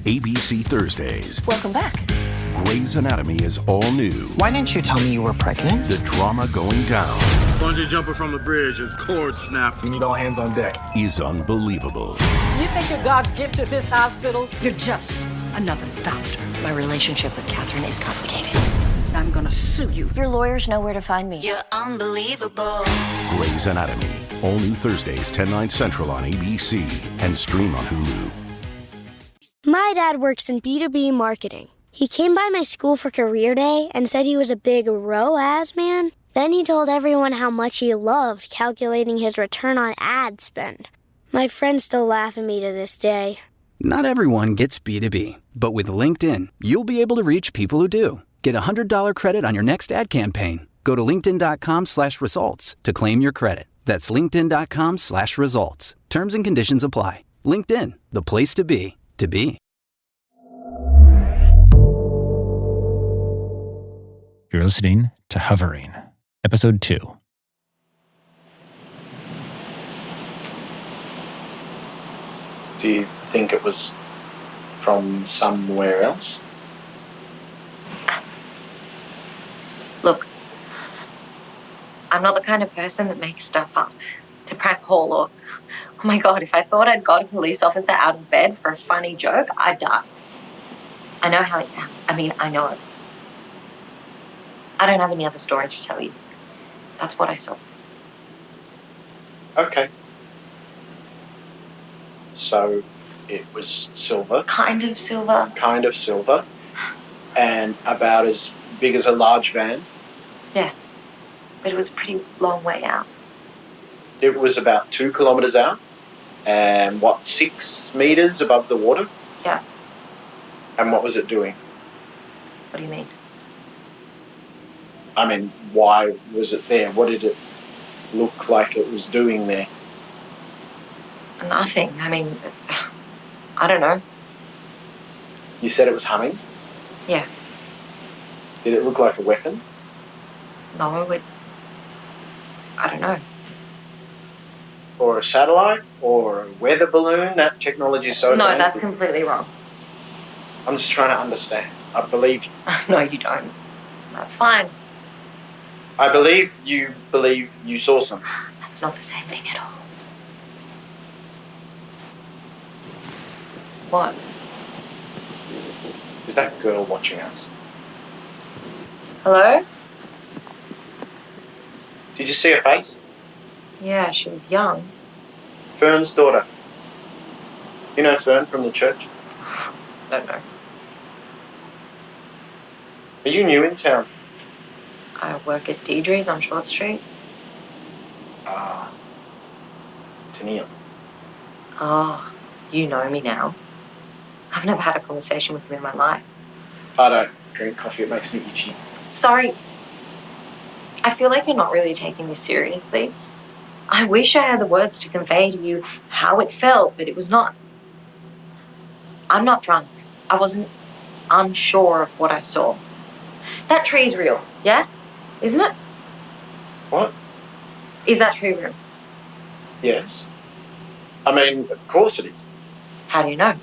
ABC Thursdays. Welcome back. Grey's Anatomy is all new. Why didn't you tell me you were pregnant? The drama going down. Bungee jumping from the bridge, his cord snapped. We need all hands on deck. Is unbelievable. You think you're God's gift to this hospital? You're just another doctor. My relationship with Catherine is complicated. I'm gonna sue you. Your lawyers know where to find me. You're unbelievable. Grey's Anatomy. All new Thursdays, 10/9 Central on ABC and stream on Hulu. My dad works in B2B marketing. He came by my school for career day and said he was a big ROAS man. Then he told everyone how much he loved calculating his return on ad spend. My friends still laugh at me to this day. Not everyone gets B2B, but with LinkedIn, you'll be able to reach people who do. Get a $100 credit on your next ad campaign. Go to linkedin.com/results to claim your credit. That's linkedin.com/results. Terms and conditions apply. LinkedIn, the place to be, to be. You're listening to Hovering, Episode 2. Do you think it was from somewhere else? Look, I'm not the kind of person that makes stuff up to prank call or, oh my God, if I thought I'd got a police officer out of bed for a funny joke, I'd die. I know how it sounds. I know it. I don't have any other story to tell you. That's what I saw. Okay. So it was silver. Kind of silver. Kind of silver. And about as big as a large van. Yeah. But it was a pretty long way out. It was about 2 kilometres out. And 6 metres above the water? Yeah. And what was it doing? What do you mean? Why was it there? What did it look like it was doing there? Nothing. I don't know. You said it was humming? Yeah. Did it look like a weapon? No, I don't know. Or a satellite? Or a weather balloon? That technology is so advanced. No, that's completely wrong. I'm just trying to understand. I believe you. No, you don't. That's fine. I believe you saw something. That's not the same thing at all. What? Is that girl watching us? Hello? Did you see her face? Yeah, she was young. Fern's daughter. You know Fern from the church? Don't know. Are you new in town? I work at Deidre's on Short Street. Tenille. Oh, you know me now. I've never had a conversation with you in my life. I don't drink coffee, it makes me itchy. Sorry. I feel like you're not really taking me seriously. I wish I had the words to convey to you how it felt, but it was not. I'm not drunk. I wasn't unsure of what I saw. That tree's real, yeah? Isn't it? What? Is that tree real? Yes. Of course it is. How do you know?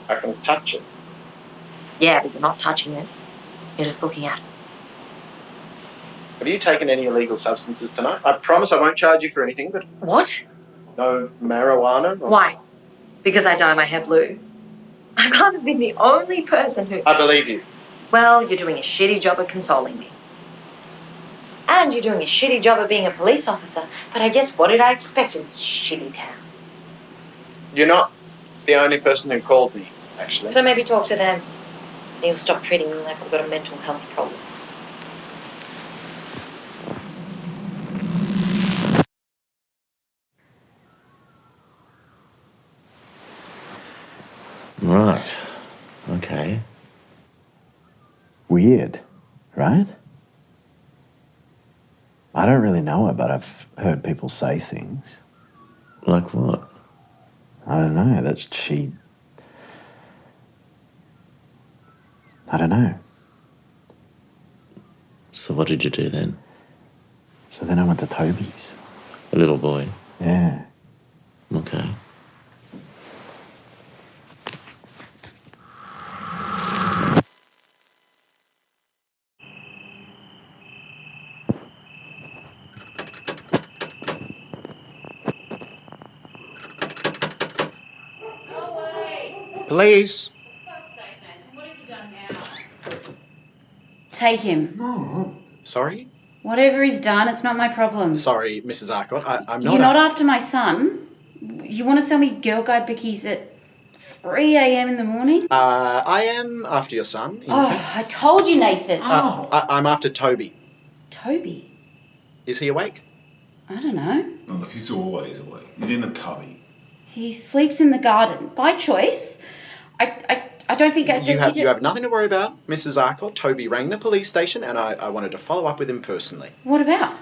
I can touch it. Yeah, but you're not touching it. You're just looking at it. Have you taken any illegal substances tonight? I promise I won't charge you for anything, but... What? No marijuana? Or... Why? Because I dye my hair blue? I can't have been the only person who... I believe you. Well, you're doing a shitty job of consoling me. And you're doing a shitty job of being a police officer, but I guess what did I expect in this shitty town? You're not the only person who called me, actually. So maybe talk to them. And you'll stop treating me like I've got a mental health problem. Right. Okay. Weird, right? I don't really know her, but I've heard people say things. Like what? I don't know, I don't know. So what did you do then? So then I went to Toby's. A little boy? Yeah. Okay. Police. What have you done now? Take him. No. Sorry? Whatever he's done, it's not my problem. Sorry, Mrs. Arcott. I'm not. You're not after my son. You want to sell me girl guide bickies at 3 a.m. in the morning? I am after your son. I told you, Nathan. I'm after Toby. Toby? Is he awake? I don't know. Oh, he's always awake. He's in the cubby. He sleeps in the garden by choice. I don't think You have nothing to worry about, Mrs. Arcott. Toby rang the police station and I wanted to follow up with him personally. What about?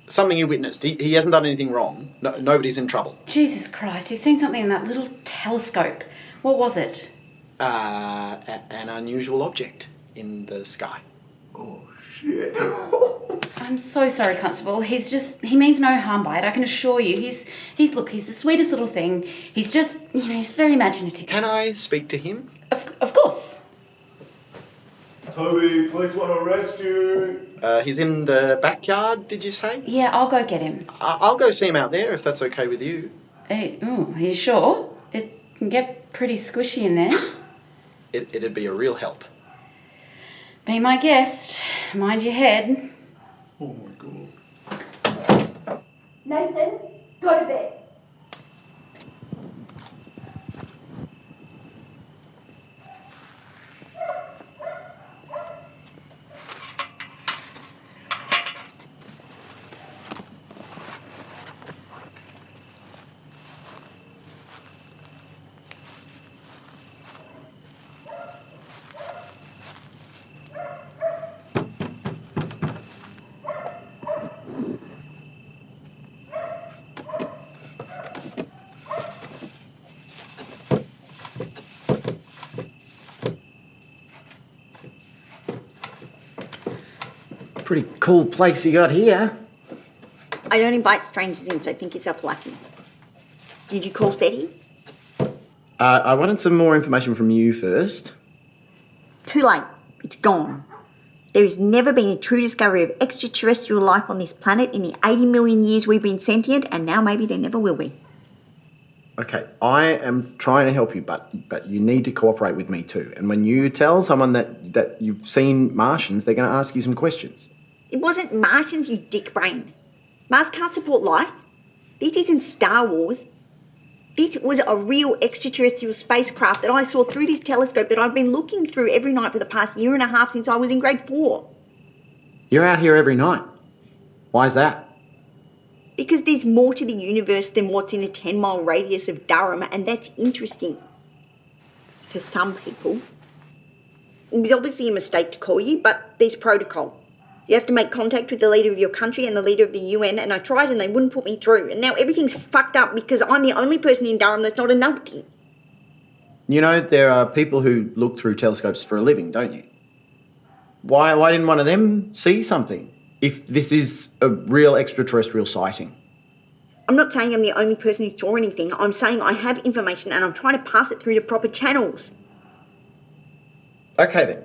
Something you witnessed. He hasn't done anything wrong. Nobody's in trouble. Jesus Christ, he's seen something in that little telescope. What was it? An unusual object in the sky. Oh, shit. I'm so sorry, Constable. He means no harm by it, I can assure you. He's the sweetest little thing. He's just, he's very imaginative. Can I speak to him? Of course. Toby, police want to arrest you. He's in the backyard, did you say? Yeah, I'll go get him. I'll go see him out there if that's okay with you. Are you sure? It can get pretty squishy in there. It'd be a real help. Be my guest. Mind your head. Oh my God. Nathan, go to bed. Pretty cool place you got here. I don't invite strangers in, so think yourself lucky. Did you call SETI? I wanted some more information from you first. Too late. It's gone. There has never been a true discovery of extraterrestrial life on this planet in the 80 million years we've been sentient, and now maybe there never will be. Okay, I am trying to help you, but you need to cooperate with me too. And when you tell someone that you've seen Martians, they're going to ask you some questions. It wasn't Martians, you dick brain. Mars can't support life. This isn't Star Wars. This was a real extraterrestrial spacecraft that I saw through this telescope that I've been looking through every night for the past year and a half since I was in grade 4. You're out here every night. Why is that? Because there's more to the universe than what's in a 10-mile radius of Durham, and that's interesting. To some people. It was obviously a mistake to call you, but there's protocol. You have to make contact with the leader of your country and the leader of the UN, and I tried and they wouldn't put me through. And now everything's fucked up because I'm the only person in Durham that's not a numpty. You know, there are people who look through telescopes for a living, don't you? Why didn't one of them see something, if this is a real extraterrestrial sighting? I'm not saying I'm the only person who saw anything. I'm saying I have information and I'm trying to pass it through the proper channels. Okay then.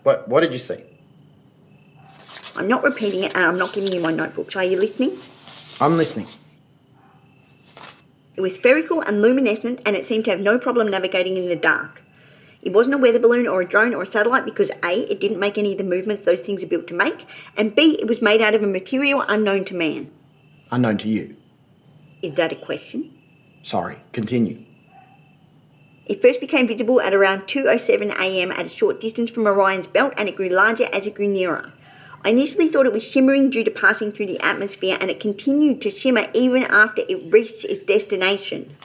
What did you see? I'm not repeating it and I'm not giving you my notebooks. Are you listening? I'm listening. It was spherical and luminescent and it seemed to have no problem navigating in the dark. It wasn't a weather balloon or a drone or a satellite because A, it didn't make any of the movements those things are built to make, and B, it was made out of a material unknown to man. Unknown to you? Is that a question? Sorry, continue. It first became visible at around 2:07 a.m. at a short distance from Orion's belt, and it grew larger as it grew nearer. I initially thought it was shimmering due to passing through the atmosphere, and it continued to shimmer even after it reached its destination.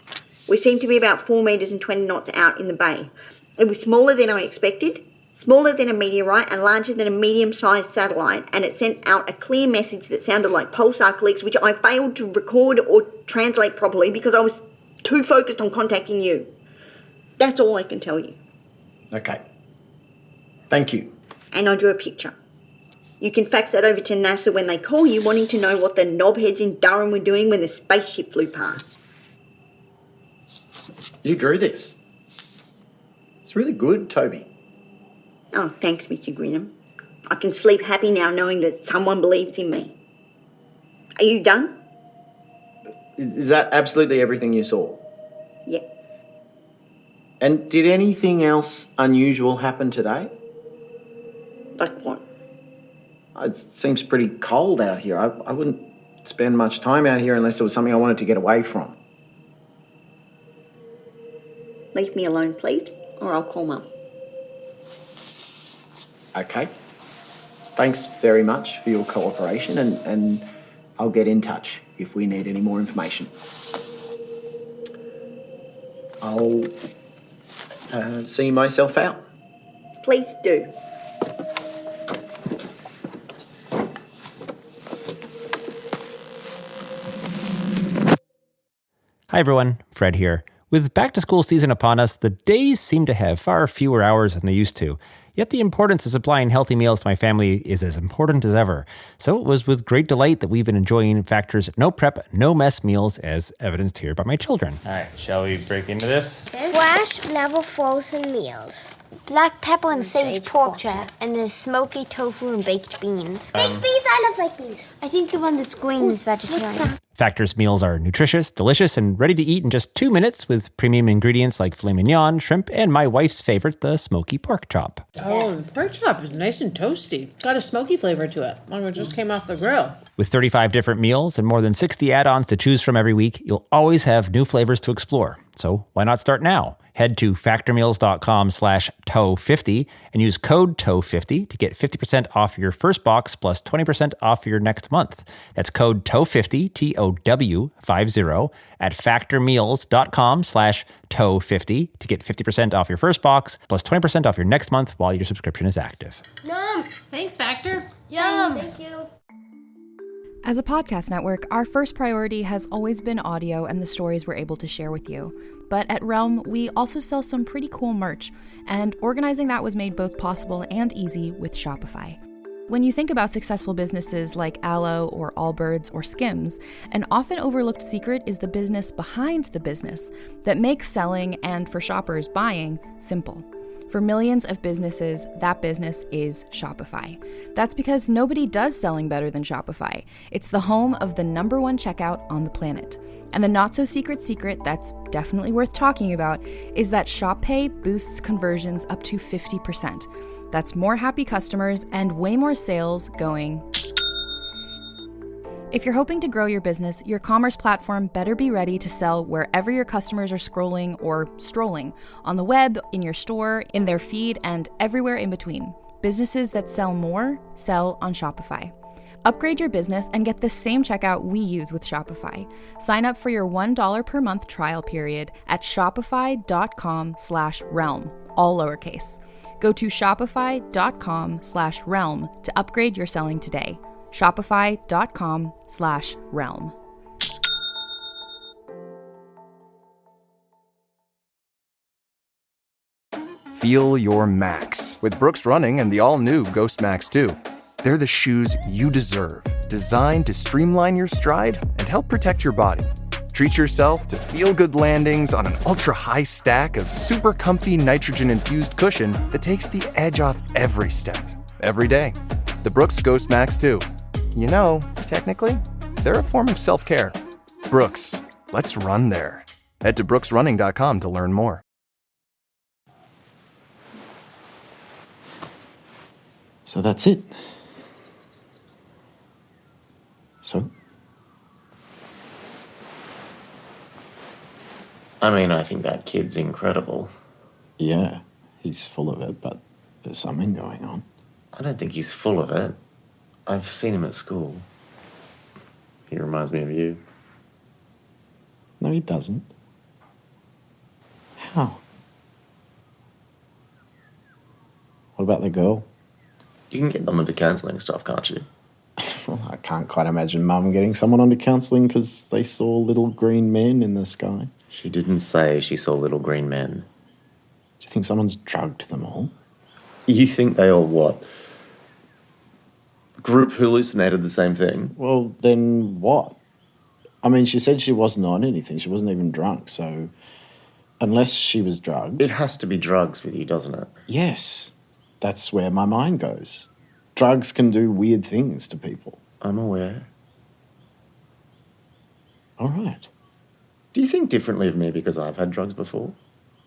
We seemed to be about 4 metres and 20 knots out in the bay. It was smaller than I expected, smaller than a meteorite and larger than a medium-sized satellite, and it sent out a clear message that sounded like pulsar clicks, which I failed to record or translate properly because I was too focused on contacting you. That's all I can tell you. Okay. Thank you. And I drew a picture. You can fax that over to NASA when they call you, wanting to know what the knobheads in Durham were doing when the spaceship flew past. You drew this. It's really good, Toby. Oh, thanks, Mr. Grinham. I can sleep happy now knowing that someone believes in me. Are you done? Is that absolutely everything you saw? Yeah. And did anything else unusual happen today? Like what? It seems pretty cold out here. I wouldn't spend much time out here unless there was something I wanted to get away from. Leave me alone, please, or I'll call Mum. Okay. Thanks very much for your cooperation, and I'll get in touch if we need any more information. I'll see myself out. Please do. Hi everyone, Fred here. With back-to-school season upon us, the days seem to have far fewer hours than they used to. Yet the importance of supplying healthy meals to my family is as important as ever. So it was with great delight that we've been enjoying Factor's no prep, no mess meals, as evidenced here by my children. All right, shall we break into this? Flash level frozen meals. Black pepper and sage pork chop, and the smoky tofu and baked beans. Baked beans? I love baked beans. I think the one that's green is vegetarian. Factor's meals are nutritious, delicious, and ready to eat in just 2 minutes with premium ingredients like filet mignon, shrimp, and my wife's favorite, the smoky pork chop. Oh, the pork chop is nice and toasty. Got a smoky flavor to it, like it just came off the grill. With 35 different meals and more than 60 add-ons to choose from every week, you'll always have new flavors to explore. So why not start now? Head to factormeals.com/TOE50 and use code TOE50 to get 50% off your first box plus 20% off your next month. That's code TOE50, TOW50, at factormeals.com/TOE50 to get 50% off your first box plus 20% off your next month while your subscription is active. Yum! Thanks, Factor. Yum! Thank you. As a podcast network, our first priority has always been audio and the stories we're able to share with you. But at Realm, we also sell some pretty cool merch, and organizing that was made both possible and easy with Shopify. When you think about successful businesses like Aloe or Allbirds or Skims, an often overlooked secret is the business behind the business that makes selling and, for shoppers, buying simple. For millions of businesses, that business is Shopify. That's because nobody does selling better than Shopify. It's the home of the #1 checkout on the planet. And the not-so-secret secret that's definitely worth talking about is that ShopPay boosts conversions up to 50%. That's more happy customers and way more sales going. If you're hoping to grow your business, your commerce platform better be ready to sell wherever your customers are scrolling or strolling, on the web, in your store, in their feed, and everywhere in between. Businesses that sell more, sell on Shopify. Upgrade your business and get the same checkout we use with Shopify. Sign up for your $1 per month trial period at shopify.com/realm, all lowercase. Go to shopify.com/realm to upgrade your selling today. Shopify.com/realm. Feel your max with Brooks Running and the all-new Ghost Max 2. They're the shoes you deserve, designed to streamline your stride and help protect your body. Treat yourself to feel-good landings on an ultra-high stack of super comfy nitrogen-infused cushion that takes the edge off every step, every day. The Brooks Ghost Max 2. You know, technically, they're a form of self-care. Brooks, let's run there. Head to brooksrunning.com to learn more. So that's it. So? I mean, I think that kid's incredible. Yeah, he's full of it, but there's something going on. I don't think he's full of it. I've seen him at school. He reminds me of you. No, he doesn't. How? What about the girl? You can get them into counselling stuff, can't you? Well, I can't quite imagine Mum getting someone onto counselling because they saw little green men in the sky. She didn't say she saw little green men. Do you think someone's drugged them all? You think they all what? Group hallucinated the same thing? Well, then what? I mean, she said she wasn't on anything. She wasn't even drunk, so unless she was drugged... It has to be drugs with you, doesn't it? Yes. That's where my mind goes. Drugs can do weird things to people. I'm aware. All right. Do you think differently of me because I've had drugs before?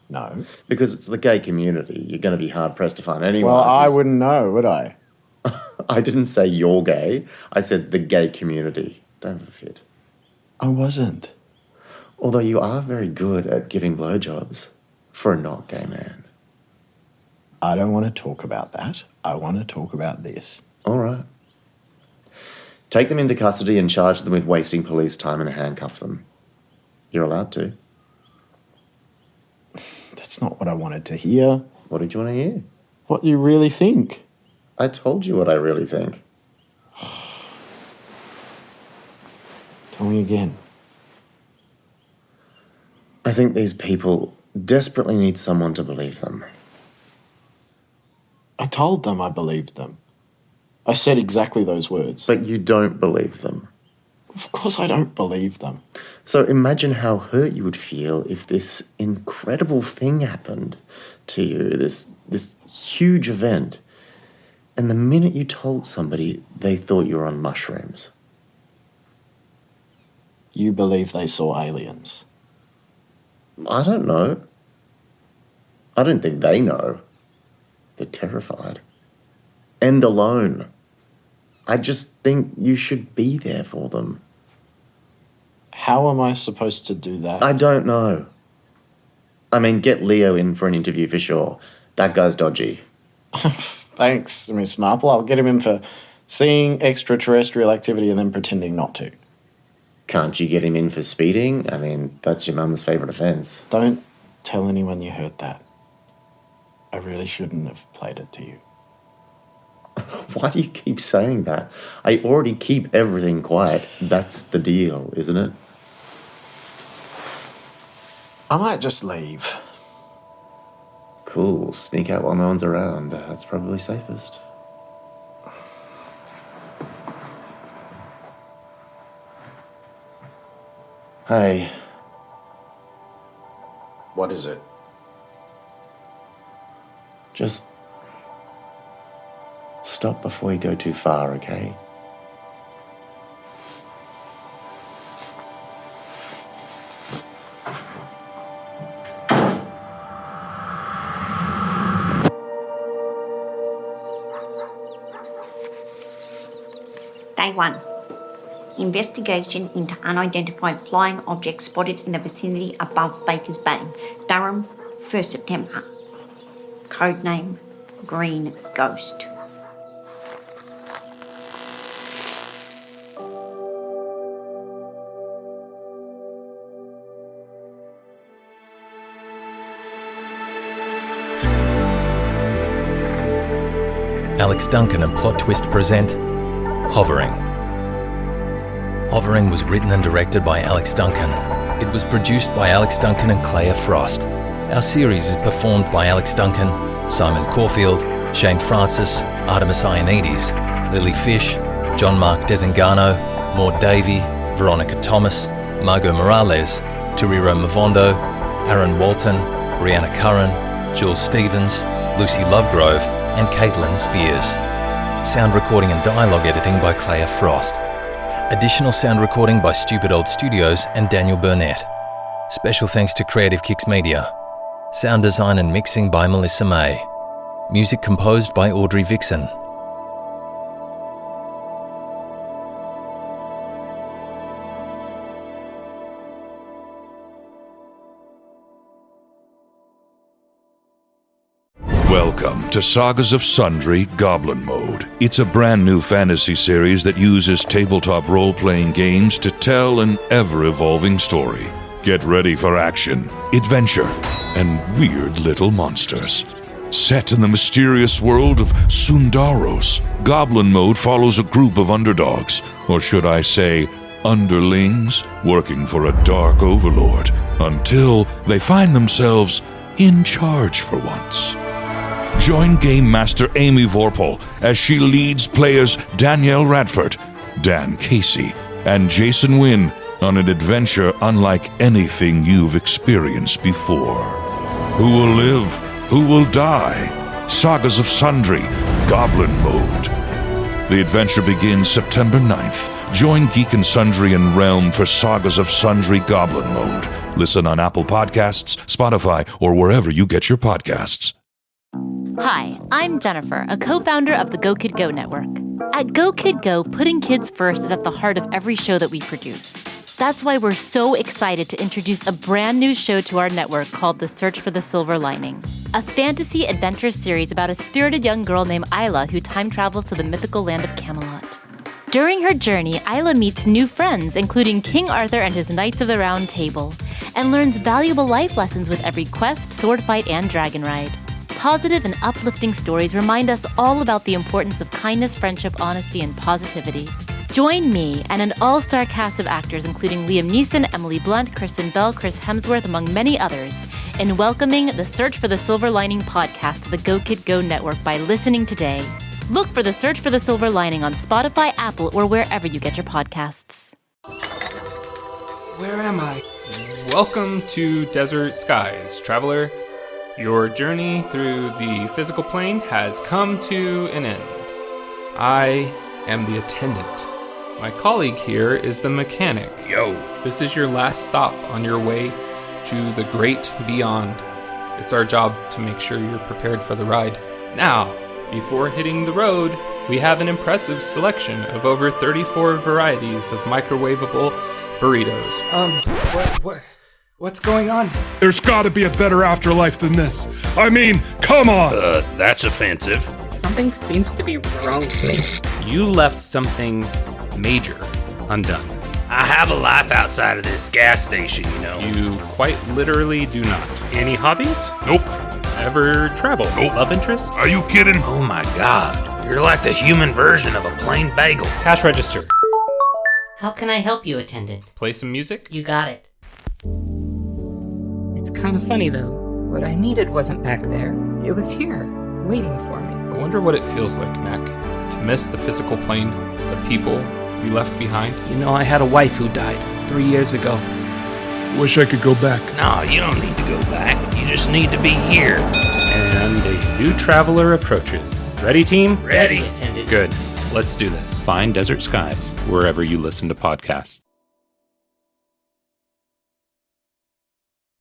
No. Because it's the gay community. You're going to be hard-pressed to find anyone. Well, I wouldn't know, would I? I didn't say you're gay. I said the gay community. Don't have a fit. I wasn't. Although you are very good at giving blowjobs for a not gay man. I don't want to talk about that. I want to talk about this. All right. Take them into custody and charge them with wasting police time and handcuff them. You're allowed to. That's not what I wanted to hear. What did you want to hear? What you really think. I told you what I really think. Tell me again. I think these people desperately need someone to believe them. I told them I believed them. I said exactly those words. But you don't believe them. Of course I don't believe them. So imagine how hurt you would feel if this incredible thing happened to you, this huge event, and the minute you told somebody, they thought you were on mushrooms. You believe they saw aliens? I don't know. I don't think they know. They're terrified. And alone. I just think you should be there for them. How am I supposed to do that? I don't know. I mean, get Leo in for an interview for sure. That guy's dodgy. Thanks, Miss Marple. I'll get him in for seeing extraterrestrial activity and then pretending not to. Can't you get him in for speeding? I mean, that's your mum's favourite offence. Don't tell anyone you heard that. I really shouldn't have played it to you. Why do you keep saying that? I already keep everything quiet. That's the deal, isn't it? I might just leave. Cool. Sneak out while no one's around. That's probably safest. Hey. What is it? Just stop before you go too far, okay? Day 1. Investigation into unidentified flying objects spotted in the vicinity above Baker's Bay, Durham, 1st September. Codename Green Ghost. Alex Duncan and Plot Twist present Hovering. Hovering was written and directed by Alex Duncan. It was produced by Alex Duncan and Cléa Frost. Our series is performed by Alex Duncan, Simon Corfield, Shayne Francis, Artemis Ioannides, Lily Fish, John Marc Desengano, Maude Davey, Veronica Thomas, Margot Morales, Tariro Mavondo, Aaron Walton, Brianagh Curran, Jules Stevens, Lucy Lovegrove, and Caitlin Spears. Sound recording and dialogue editing by Cléa Frost. Additional sound recording by Stupid Old Studios and Daniel Burnett. Special thanks to Creative Kicks Media. Sound design and mixing by Melissa May. Music composed by Audrey Vixen. Welcome to Sagas of Sundry Goblin Mode. It's a brand new fantasy series that uses tabletop role-playing games to tell an ever-evolving story. Get ready for action, adventure, and weird little monsters. Set in the mysterious world of Sundaros, Goblin Mode follows a group of underdogs, or should I say, underlings, working for a dark overlord, until they find themselves in charge for once. Join Game Master Amy Vorpal as she leads players Danielle Radford, Dan Casey, and Jason Wynn on an adventure unlike anything you've experienced before. Who will live? Who will die? Sagas of Sundry, Goblin Mode. The adventure begins September 9th, Join Geek and Sundry and Realm for Sagas of Sundry Goblin Mode. Listen on Apple Podcasts, Spotify, or wherever you get your podcasts. Hi, I'm Jennifer, a co-founder of the Go Kid Go network. At Go Kid Go, putting kids first is at the heart of every show that we produce. That's why we're so excited to introduce a brand new show to our network called The Search for the Silver Lining, a fantasy adventure series about a spirited young girl named Isla who time travels to the mythical land of Camelot. During her journey, Isla meets new friends, including King Arthur and his Knights of the Round Table, and learns valuable life lessons with every quest, sword fight, and dragon ride. Positive and uplifting stories remind us all about the importance of kindness, friendship, honesty, and positivity. Join me and an all-star cast of actors including Liam Neeson, Emily Blunt, Kristen Bell, Chris Hemsworth, among many others, in welcoming the Search for the Silver Lining podcast to the Go Kid Go network by listening today. Look for the Search for the Silver Lining on Spotify, Apple, or wherever you get your podcasts. Where am I? Welcome to Desert Skies, traveler. Your journey through the physical plane has come to an end. I am the attendant. My colleague here is the mechanic. Yo! This is your last stop on your way to the great beyond. It's our job to make sure you're prepared for the ride. Now, before hitting the road, we have an impressive selection of over 34 varieties of microwavable burritos. What's going on? There's gotta be a better afterlife than this. I mean, come on! That's offensive. Something seems to be wrong with me. You left something major undone. I have a life outside of this gas station, you know. You quite literally do not. Any hobbies? Nope. Ever travel? Nope. Love interest? Are you kidding? Oh my god. You're like the human version of a plain bagel. Cash register. How can I help you, attendant? Play some music? You got it. It's kind of funny, though. What I needed wasn't back there. It was here, waiting for me. I wonder what it feels like, Mac, to miss the physical plane, the people you left behind. You know, I had a wife who died 3 years ago. Wish I could go back. No, you don't need to go back. You just need to be here. And a new traveler approaches. Ready, team? Ready. Attendant. Good. Let's do this. Find Desert Skies wherever you listen to podcasts.